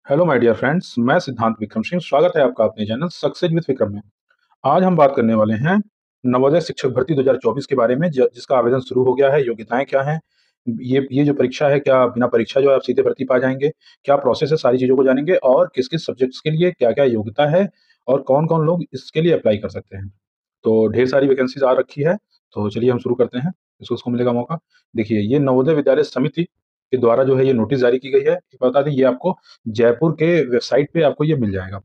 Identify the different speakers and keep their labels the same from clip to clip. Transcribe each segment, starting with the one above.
Speaker 1: Hello my dear friends, मैं सिद्धांत विक्रम सिंह। स्वागत है आपका अपने चैनल सक्सेस विद विक्रम में। आज हम बात करने वाले हैं नवोदय शिक्षक भर्ती 2024 के बारे में, जिसका आवेदन शुरू हो गया है। योग्यताएं क्या हैं, ये जो परीक्षा है, क्या बिना परीक्षा जो है आप सीधे भर्ती पा जाएंगे, क्या प्रोसेस है, सारी चीज़ों को जानेंगे। और किस किस सब्जेक्ट्स के लिए क्या क्या योग्यता है और कौन कौन लोग इसके लिए अप्लाई कर सकते हैं। तो ढेर सारी वैकेंसीज आ रखी है। तो चलिए हम शुरू करते हैं, जिसको उसको मिलेगा मौका। देखिए, ये नवोदय विद्यालय समिति के द्वारा जो है ये नोटिस जारी की गई है। बता दें, ये आपको जयपुर के वेबसाइट पे आपको ये मिल जाएगा।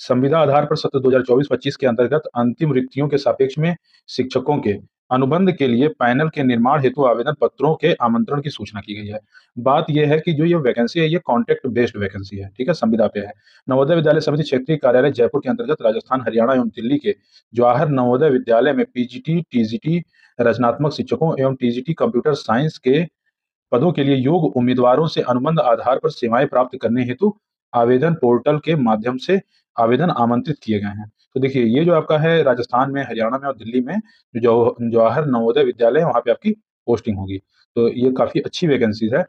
Speaker 1: संविदा आधार पर सत्र 2024-25 के अंतर्गत अंतिम रिक्तियों के सापेक्ष में शिक्षकों के अनुबंध के लिए पैनल के निर्माण हेतु आवेदन पत्रों के आमंत्रण की सूचना की गई है। बात यह है कि जो ये वैकेंसी है, ये कॉन्ट्रैक्ट बेस्ड वैकेंसी है, ठीक है, संविदा पे है। नवोदय विद्यालय समिति क्षेत्रीय कार्यालय जयपुर के अंतर्गत राजस्थान, हरियाणा एवं दिल्ली के जवाहर नवोदय विद्यालय में पीजीटी, टीजीटी, रचनात्मक शिक्षकों एवं टीजीटी कंप्यूटर साइंस के पदों के लिए योग्य उम्मीदवारों से अनुबंध आधार पर सेवाएं प्राप्त करने हेतु आवेदन पोर्टल के माध्यम से आवेदन आमंत्रित किए गए हैं। तो देखिए, ये जो आपका है राजस्थान में, हरियाणा में और दिल्ली में जो जवाहर नवोदय विद्यालय है, वहाँ पे आपकी पोस्टिंग होगी। तो ये काफ़ी अच्छी वैकेंसीज़ है।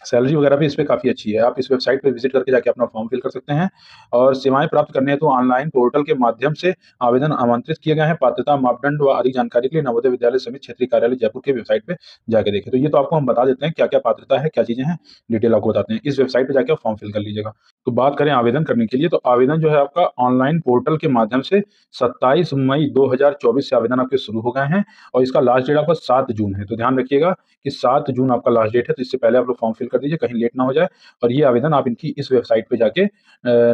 Speaker 1: सैलरी वगैरह भी इस पे काफ़ी अच्छी है। आप इस वेबसाइट पे विज़िट करके जाके अपना फॉर्म फिल कर सकते हैं और सेवाएँ प्राप्त करने हेतु ऑनलाइन पोर्टल के माध्यम से आवेदन आमंत्रित किए गए हैं। पात्रता मापदंड व अधिक जानकारी के लिए नवोदय विद्यालय समिति क्षेत्रीय कार्यालय जयपुर के वेबसाइट पे जाके देखें। तो ये तो आपको हम बता देते हैं क्या-क्या पात्रता है, क्या चीज़ें हैं, डिटेल आपको बताते हैं। इस वेबसाइट पे जाके आप फॉर्म फिल कर लीजिएगा। तो बात करें आवेदन करने के लिए, तो आवेदन जो है आपका ऑनलाइन पोर्टल के माध्यम से 27 मई 2024 से आवेदन आपके शुरू हो गए हैं और इसका लास्ट डेट आपका 7 जून है। तो ध्यान रखिएगा कि 7 जून आपका लास्ट डेट है, तो इससे पहले आप लोग फॉर्म फिल कर दीजिए, कहीं लेट ना हो जाए। और ये आवेदन आप इनकी इस वेबसाइट पे जाके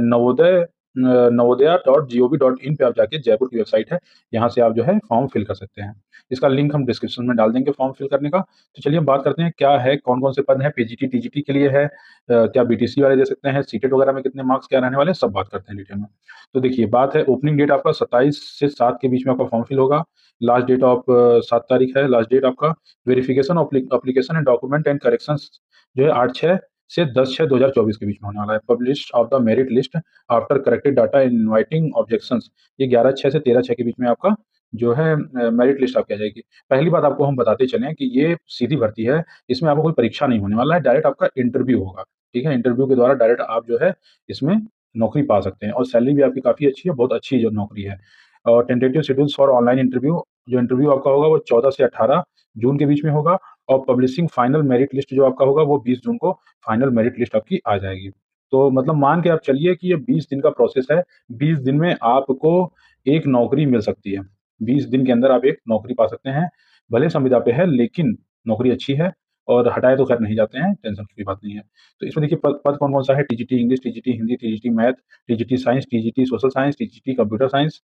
Speaker 1: नवोदया.gov.in पे आप जाके, जयपुर की वेबसाइट है, यहाँ से आप जो है फॉर्म फिल कर सकते हैं। इसका लिंक हम डिस्क्रिप्शन में डाल देंगे फॉर्म फिल करने का। तो चलिए हम बात करते हैं क्या है, कौन-कौन से पद हैं। पीजीटी, टीजीटी के लिए है, क्या बीटीसी वाले दे सकते हैं, सीटेट वगैरह में कितने मार्क्स क्या रहने वाले हैं, सब बात करते हैं डिटेल में। तो देखिए, बात है ओपनिंग डेट आपका 27 से 7 के बीच में आपका फॉर्म फिल होगा। लास्ट डेट ऑफ 7 तारीख है लास्ट डेट आपका। Verification of application and document and corrections जो है 8/6 से 10/6/2024 के बीच में होने वाला है। Publish of the merit list after corrected data inviting objections, ये 11/6 से 13/6 के बीच में आपका जो है मेरिट लिस्ट आपकी आ जाएगी। पहली बात आपको हम बताते चलें कि ये सीधी भर्ती है, इसमें आपको कोई परीक्षा नहीं होने वाला है, डायरेक्ट आपका इंटरव्यू होगा, ठीक है? इंटरव्यू के द्वारा डायरेक्ट आप जो है इसमें नौकरी पा सकते हैं और सैलरी भी आपकी काफ़ी अच्छी है, बहुत अच्छी जो नौकरी है। और tentative schedules for online interview, जो इंटरव्यू आपका होगा वो 14 से 18 जून के बीच में होगा और पब्लिशिंग फाइनल मेरिट लिस्ट जो आपका होगा वो 20 जून को फाइनल मेरिट लिस्ट आपकी आ जाएगी। तो मतलब मान के आप चलिए कि ये 20 दिन का प्रोसेस है। 20 दिन में आपको एक नौकरी मिल सकती है। 20 दिन के अंदर आप एक नौकरी पा सकते हैं। भले संविदा पे है, लेकिन नौकरी अच्छी है और हटाए तो खैर नहीं जाते हैं, टेंशन की कोई बात नहीं है। तो इसमें देखिए पद पद कौन-कौन सा है। TGT English, TGT Hindi, TGT math, TGT science, TGT social science, TGT computer science,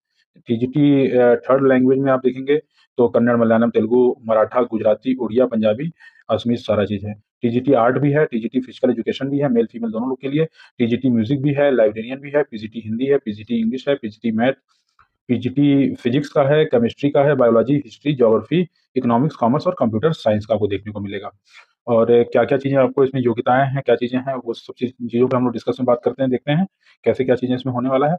Speaker 1: TGT third language में आप देखेंगे तो कन्नड़, मलयालम, तेलुगु, मराठा, गुजराती, उड़िया, पंजाबी, असमीज सारा चीज़ है। टीजीटी आर्ट भी है, टीजीटी फिजिकल एजुकेशन भी है, मेल फीमेल दोनों लोग के लिए। टीजीटी म्यूजिक भी है, लाइब्रेरियन भी है, पीजीटी हिंदी है, पीजीटी इंग्लिश है, पीजीटी मैथ, पीजीटी फिजिक्स का है, केमिस्ट्री का है, biology, history, geography, economics, commerce और कंप्यूटर साइंस का आपको देखने को मिलेगा। और क्या-क्या चीज़ें आपको इसमें योग्यताएँ हैं, क्या चीज़ें हैं, वो सब चीज़ों पे हम लोग डिस्कस में बात करते हैं, देखते हैं कैसे क्या चीज़ें इसमें होने वाला है।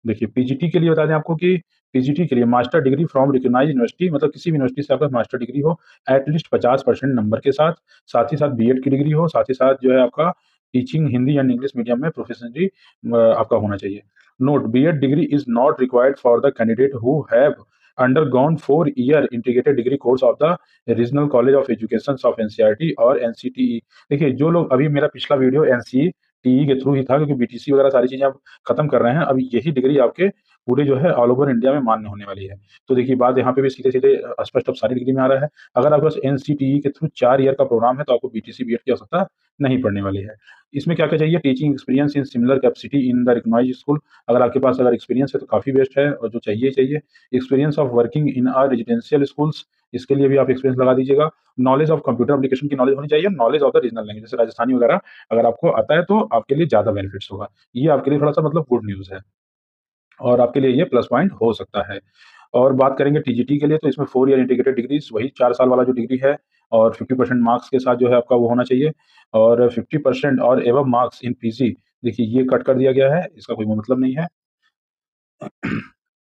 Speaker 1: देखिए, पीजीटी के लिए बता दें आपको कि पीजीटी के लिए master degree from recognised university, मतलब किसी भी यूनिवर्सिटी से आपका मास्टर डिग्री हो, एट लीस्ट 50% नंबर के साथ, साथ ही साथ बीएड की डिग्री हो, साथ ही साथ जो है आपका teaching Hindi and English medium में प्रोफिशिएंसी आपका होना चाहिए। Note: BEd degree is not required for the candidate who have undergone 4-year integrated degree course of the regional college of education of NCERT और एनसीटीई। देखिए, जो लोग, अभी मेरा पिछला वीडियो एनसीटीई के थ्रू ही था, क्योंकि बीटीसी वगैरह सारी चीजें आप खत्म कर रहे हैं, अब यही डिग्री आपके पूरे जो है ऑल ओवर इंडिया में मान्य होने वाली है। तो देखिए, बात यहाँ पे भी सीधे सीधे स्पष्ट अब सारी डिग्री में आ रहा है। अगर आपके पास एनसीटीई के थ्रू 4 ईयर का प्रोग्राम है तो आपको बीटीसी बीएड की आवश्यकता नहीं पड़ने वाली है। इसमें क्या क्या चाहिए? Teaching experience in similar capacity in the recognised school, अगर आपके पास अगर एक्सपीरियंस है तो काफी बेस्ट है, और जो चाहिए ही चाहिए। Experience of working in a residential schools, इसके लिए भी आप एक्सपीरियंस लगा दीजिएगा। नॉलेज ऑफ कंप्यूटर एप्लीकेशन की नॉलेज होनी चाहिए। Knowledge of the regional language, जैसे राजस्थानी वगैरह अगर आपको आता है तो आपके लिए ज्यादा बेनिफिट्स होगा। ये आपके लिए थोड़ा सा मतलब गुड न्यूज है और आपके लिए ये प्लस पॉइंट हो सकता है। और बात करेंगे टीजीटी के लिए, तो इसमें 4 ईयर इंटीग्रेटेड डिग्रीज, वही 4 साल वाला जो डिग्री है, और 50% मार्क्स के साथ जो है आपका वो होना चाहिए। और 50% और एबव मार्क्स इन पीजी, देखिए ये कट कर दिया गया है, इसका कोई मतलब नहीं है।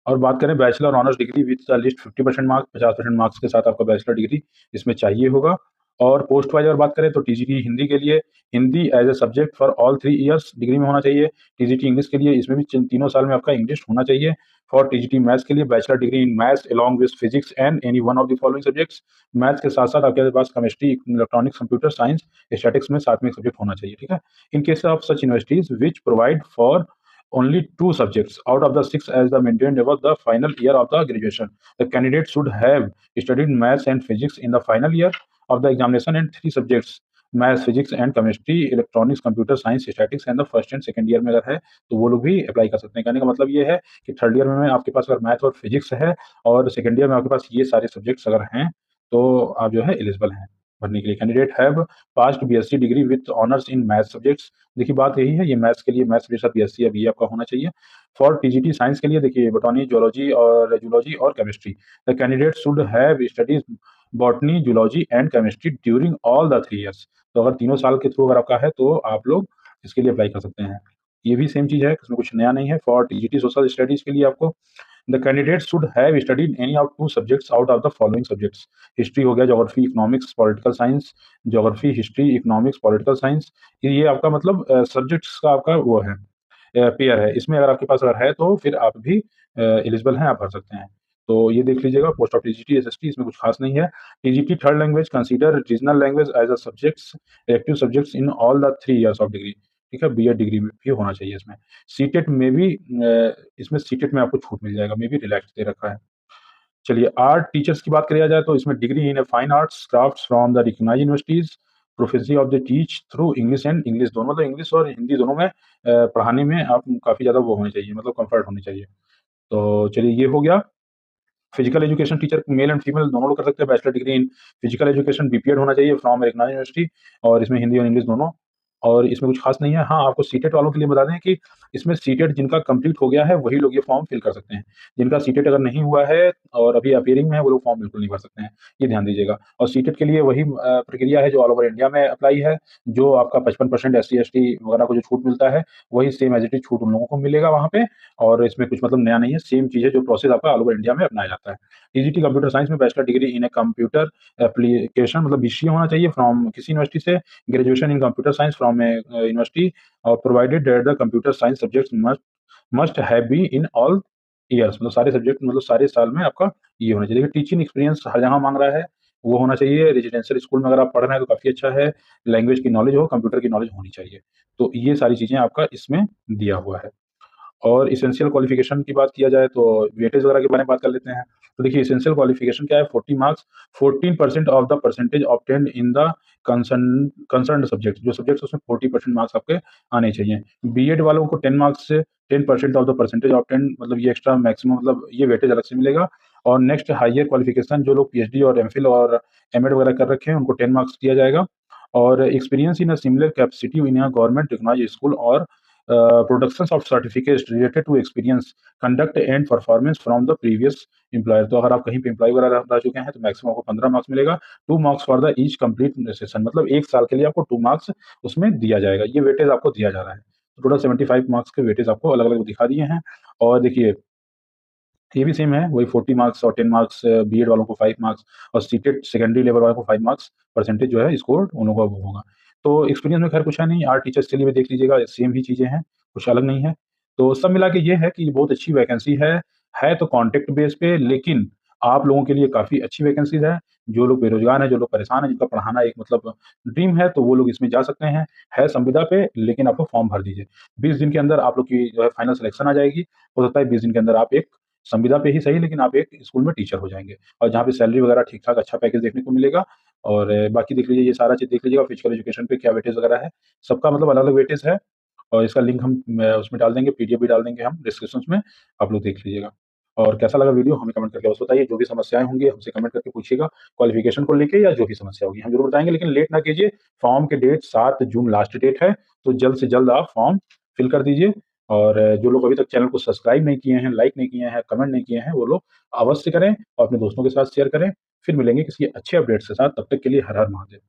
Speaker 1: और बात करें bachelor honours degree with the list 50% marks, 50% marks के साथ आपका बैचलर डिग्री इसमें चाहिए होगा। और पोस्ट वाइज अगर बात करें तो टीजीटी हिंदी के लिए Hindi as a subject for all 3 years degree में होना चाहिए। टीजीटी इंग्लिश के लिए इसमें भी तीनों साल में आपका इंग्लिश होना चाहिए। फॉर टीजीटी मैथ्स के लिए bachelor degree in maths along with physics and any one of the following subjects. Maths के साथ साथ आपके पास chemistry, electronics, computer science, statistics में साथ में एक सब्जेक्ट होना चाहिए, ठीक है। In case of such universities which provide for only 2 subjects out of the 6 as the maintained above the final year of the graduation. The candidate should have studied maths and physics in the final year of the examination and 3 subjects maths, physics and chemistry, electronics, computer science, statics and the first and second year में अगर है तो वो लोग भी apply कर सकते हैं। कहने का मतलब ये है कि थर्ड ईयर में आपके पास अगर मैथ और फिजिक्स है और सेकंड ईयर में आपके पास ये सारे सब्जेक्ट्स अगर हैं तो आप जो है एलिजिबल हैं भरने के लिए। Candidate have passed BSc degree with honours in math subjects. देखिए बात यही है, ये मैथ्स के लिए मैथ्स के साथ बीएससी या बीए आपका होना चाहिए। फॉर टीजीटी साइंस के लिए देखिए बॉटनी, जूलॉजी और chemistry. The candidate should have studies botany, zoology and chemistry during all the 3 years. तो अगर तीनों साल के थ्रू अगर आपका है तो आप लोग इसके लिए अप्लाई कर सकते हैं। ये भी सेम चीज़ है, इसमें कुछ नया नहीं है। फॉर टीजीटी सोशल स्टडीज के लिए आपको the candidate should have studied any of 2 subjects out of the following subjects. History हो गया, geography, economics, political science. Geography, history, economics, political science, ये आपका मतलब सब्जेक्ट्स का आपका वो है, पेयर है। इसमें अगर आपके पास अगर है तो फिर आप भी एलिजिबल हैं, आप भर सकते हैं। तो ये देख लीजिएगा पोस्ट ऑफ टीजीटी, एसएसटी, इसमें कुछ खास नहीं है। TGT third language consider regional language as a subjects, elective subjects in all the 3 years of degree, ठीक है। बीएड डिग्री में भी होना चाहिए इसमें। सीटेट में भी इसमें सीटेट में आपको छूट मिल जाएगा, में भी रिलैक्स दे रखा है। चलिए आर्ट टीचर्स की बात किया जाए तो इसमें degree in fine arts crafts from the recognised universities, proficiency of the teach through English and English, दोनों मतलब इंग्लिश और हिंदी दोनों में पढ़ाने में आप काफ़ी ज़्यादा वो होने चाहिए, मतलब कंफर्ट होनी चाहिए। तो चलिए ये हो गया। Physical education teacher male and female दोनों लोग कर सकते हैं। Bachelor degree in physical education BPEd होना चाहिए फ्रॉम रिकॉग्नाइज्ड यूनिवर्सिटी, और इसमें हिंदी और इंग्लिश दोनों। और इसमें कुछ खास नहीं है। हाँ, आपको सीटेट वालों के लिए बता दें कि इसमें सीटेट जिनका कंप्लीट हो गया है वही लोग ये फॉर्म फिल कर सकते हैं। जिनका सीटेट अगर नहीं हुआ है और अभी अपीयरिंग में है वो लोग फॉर्म बिल्कुल नहीं भर सकते हैं, ये ध्यान दीजिएगा। और सीटेट के लिए वही प्रक्रिया है जो ऑल ओवर इंडिया में अप्लाई है। जो आपका 55% एससी, एसटी वगैरह को जो छूट मिलता है वही सेम एज इट इज छूट उन लोगों को मिलेगा वहाँ पे। और इसमें कुछ मतलब नया नहीं है, सेम चीज़ है जो प्रोसेस आपका ऑल ओवर इंडिया में अपनाया जाता है। टीजीटी कंप्यूटर साइंस में bachelor degree in a computer application, मतलब बीसीए होना चाहिए फ्रॉम किसी यूनिवर्सिटी से। Graduation in computer science from a university, और provided that the computer science subjects must must have been in all years, मतलब सारे subject मतलब सारे साल में आपका ये होना चाहिए। टीचिंग एक्सपीरियंस हर जगह मांग रहा है, वो होना चाहिए। रेजिडेंशियल स्कूल में अगर आप पढ़ रहे हैं तो काफ़ी अच्छा है। लैंग्वेज की नॉलेज हो, कंप्यूटर की नॉलेज होनी चाहिए। तो ये सारी चीज़ें आपका इसमें दिया हुआ है। और एसेंशियल क्वालिफिकेशन की बात किया जाए तो वेटेज वगैरह के बारे में बात कर लेते हैं। तो देखिए एसेंशियल क्वालिफिकेशन क्या है, 40 marks, 14% of the percentage obtained in the concerned subject. जो सब्जेक्ट उसमें 40% मार्क्स आपके आने चाहिए। बीएड वालों को 10 मार्क्स से 10% ऑफ द परसेंटेज ऑब्टेन्ड, मतलब ये एक्स्ट्रा मैक्सिमम, मतलब ये वेटेज अलग से मिलेगा। और नेक्स्ट हायर क्वालिफिकेशन जो लोग पीएचडी और एमफिल और एमएड वगैरह कर रखे हैं उनको 10 मार्क्स दिया जाएगा। और experience in a similar capacity in a government recognised school और production of certificates related to experience, conduct and performance from the previous employer. तो अगर आप कहीं पे एम्प्लॉय वगैरह रह चुके हैं तो मैक्सिमम आपको 15 मार्क्स मिलेगा। 2 marks for the each complete session, मतलब 1 साल के लिए आपको 2 मार्क्स उसमें दिया जाएगा। ये वेटेज आपको दिया जा रहा है। तो टोटल 75 मार्क्स के वेटेज आपको अलग-अलग दिखा दिए हैं। और देखिए ये भी सेम है, वही 40 मार्क्स और 10 मार्क्स बीएड वालों को 5 मार्क्स, और सीटेट सेकेंडरी लेवल वालों को 5 मार्क्स परसेंटेज जो है स्कोर उन लोगों का वो होगा। तो एक्सपीरियंस में खैर कुछ है नहीं, आर्ट टीचर्स के लिए भी देख लीजिएगा सेम ही चीज़ें हैं, कुछ अलग नहीं है। तो सब मिला के ये है कि बहुत अच्छी वैकेंसी है तो कॉन्ट्रैक्ट बेस पे, लेकिन आप लोगों के लिए काफ़ी अच्छी वैकेंसीज़ है। जो लोग बेरोज़गार हैं, जो लोग परेशान हैं, जिनका पढ़ाना एक मतलब ड्रीम है, तो वो लोग इसमें जा सकते हैं। है संविदा पे, लेकिन आपको फॉर्म भर दीजिए। 20 दिन के अंदर आप लोग की जो है फाइनल सिलेक्शन आ जाएगी। हो सकता है 20 दिन के अंदर आप एक संविदा पे ही सही, लेकिन आप एक स्कूल में टीचर हो जाएँगे, और जहाँ पे सैलरी वगैरह ठीक-ठाक अच्छा पैकेज देखने को मिलेगा। और बाकी देख लीजिए, ये सारा चीज़ देख लीजिएगा, फिजिकल एजुकेशन पे क्या वेटेज वगैरह है, सबका मतलब अलग-अलग वेटेज है। और इसका लिंक हम उसमें डाल देंगे, पीडीएफ भी डाल देंगे हम डिस्क्रिप्शंस में, आप लोग देख लीजिएगा। और कैसा लगा वीडियो हमें कमेंट करके अवश्य बताइए। जो भी समस्याएँ होंगी हमसे कमेंट करके पूछिएगा, क्वालिफ़िकेशन को लेके या जो भी समस्या होगी हम ज़रूर बताएँगे, लेकिन लेट ना कीजिए। फॉर्म की डेट 7 जून लास्ट डेट है, तो जल्द से जल्द आप फॉर्म फिल कर दीजिए। और जो लोग अभी तक चैनल को सब्सक्राइब नहीं किए हैं, लाइक नहीं किए हैं, कमेंट नहीं किए हैं, वो लोग अवश्य करें और अपने दोस्तों के साथ शेयर करें। फिर मिलेंगे किसी अच्छे अपडेट्स के साथ, तब तक के लिए हर हर महादेव।